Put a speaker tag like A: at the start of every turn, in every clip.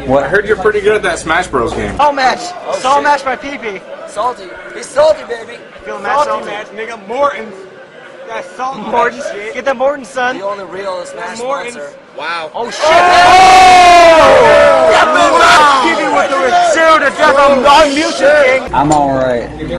A: What? I heard you're pretty good at that Smash Bros game.
B: Oh, match.
C: Oh,
B: Soul
C: shit.
B: match by Peepee.
C: Salty. He's salty, baby.
B: Feel match
D: Salty match, nigga. Morton's. That's salt.
B: Morton. Get that Morton, son.
C: The only real Smash
D: Morton's.
C: sponsor.
A: Wow.
B: Oh, shit. Oh! Peepee with the zero to death on Mutual King.
E: I'm alright.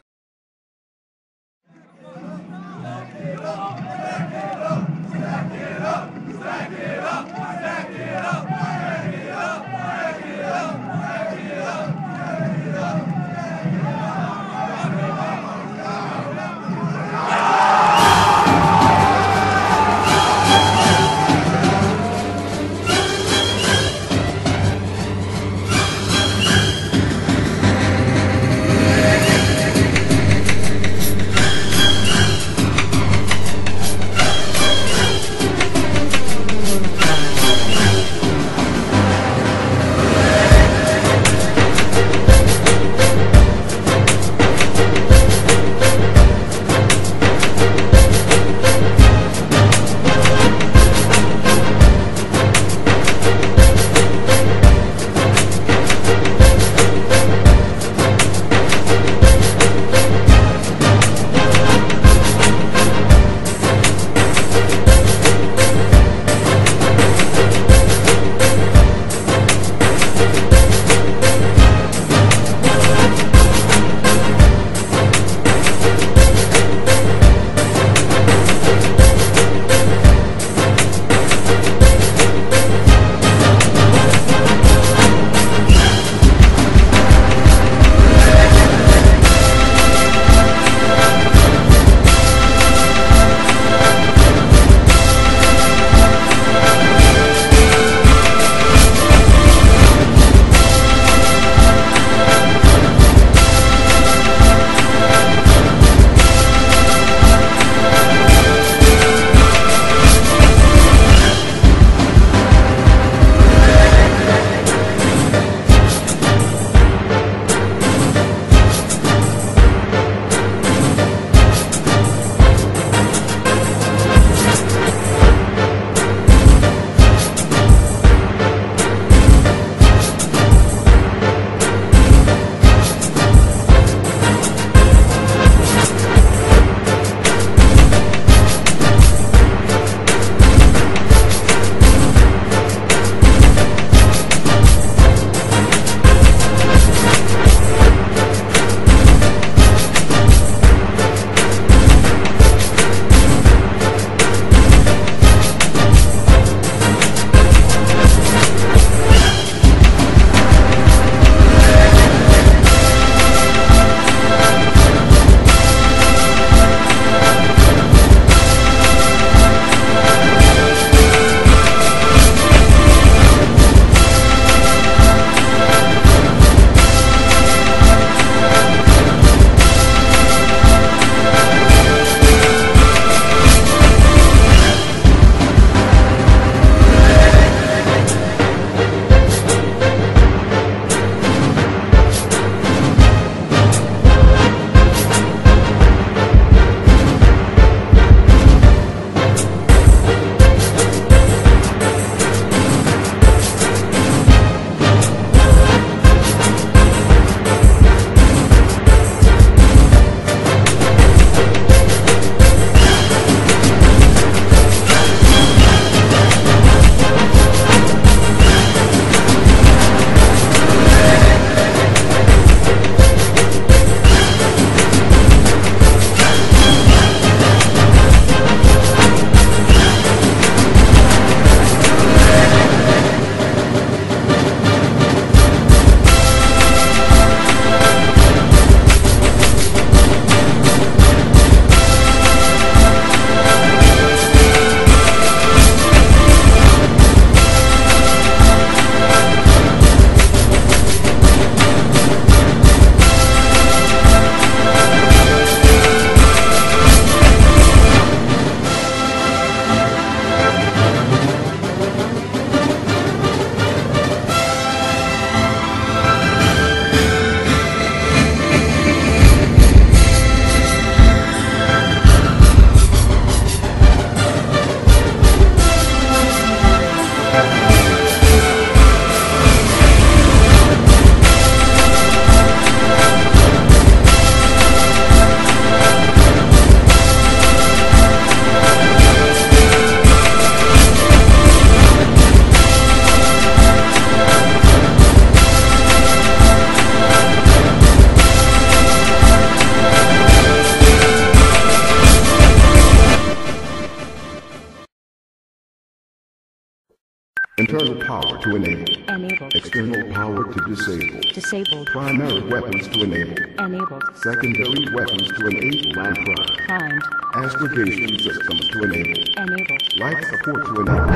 E: Internal power to enable.
F: Enabled.
E: External power to disable.
F: Disabled.
E: Primary weapons to enable.
F: Enabled.
E: Secondary weapons to enable land prime.
F: Primed.
E: Astrogation systems to enable.
F: Enabled.
E: Life support to enable.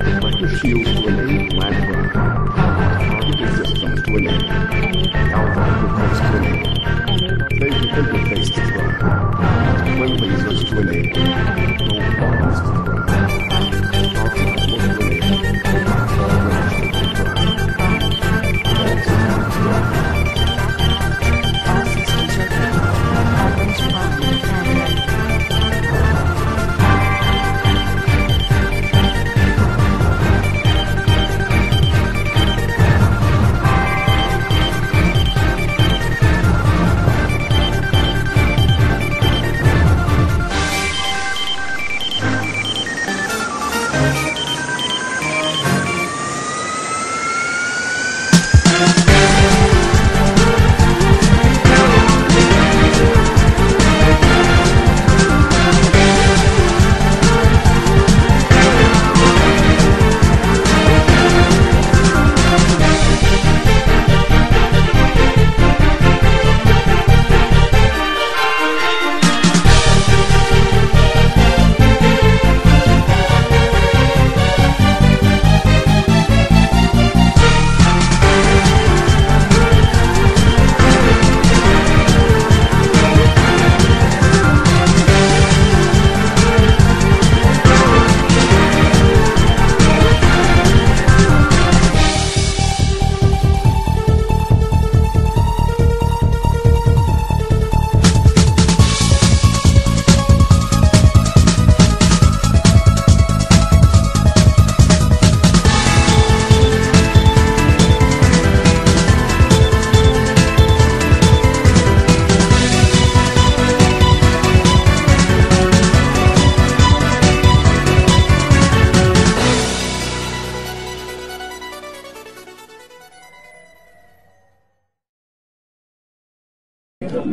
E: Reflector shields to enable land prime. Targeted systems to enable. Alpha interface to enable. Laser interface to prime. Twin lasers to enable. Control bombs to prime. Sharp rifle to enable.
F: All systems are go. Weapons primed and ready.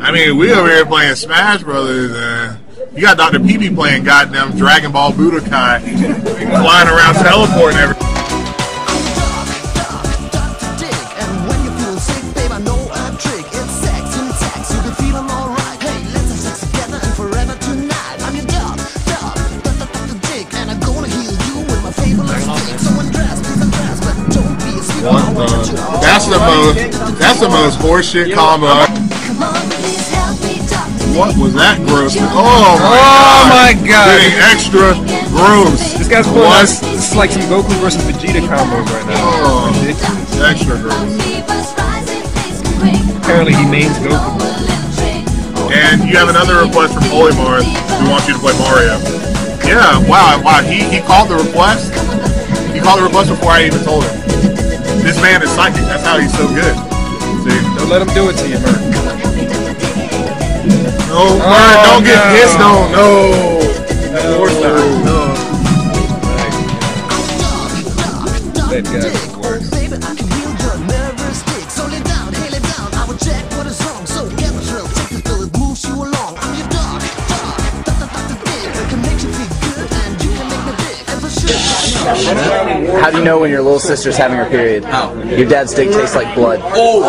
G: I mean, we over here playing Smash Brothers, and you got Dr. Peepee playing goddamn Dragon Ball Budokai, flying around teleporting everything. That's the most horseshit combo. What was that gross? Oh my god! Getting extra gross.
A: This guy's pulling us. This is like some Goku versus Vegeta combos right now.
G: Oh, extra gross.
A: Apparently he mains Goku.
G: And you have another request from Polymar who wants you to play Mario. Yeah, wow. He called the request. He called the request before I even told him. This man is psychic. That's how he's so good. See?
A: Don't let him do it to you, Merc.
G: No, Merc, don't get pissed on. No. Of course not. No.
A: That guy's the worst.
C: How do you know when your little sister's having her period? How? Your dad's dick tastes like blood.
A: Oh!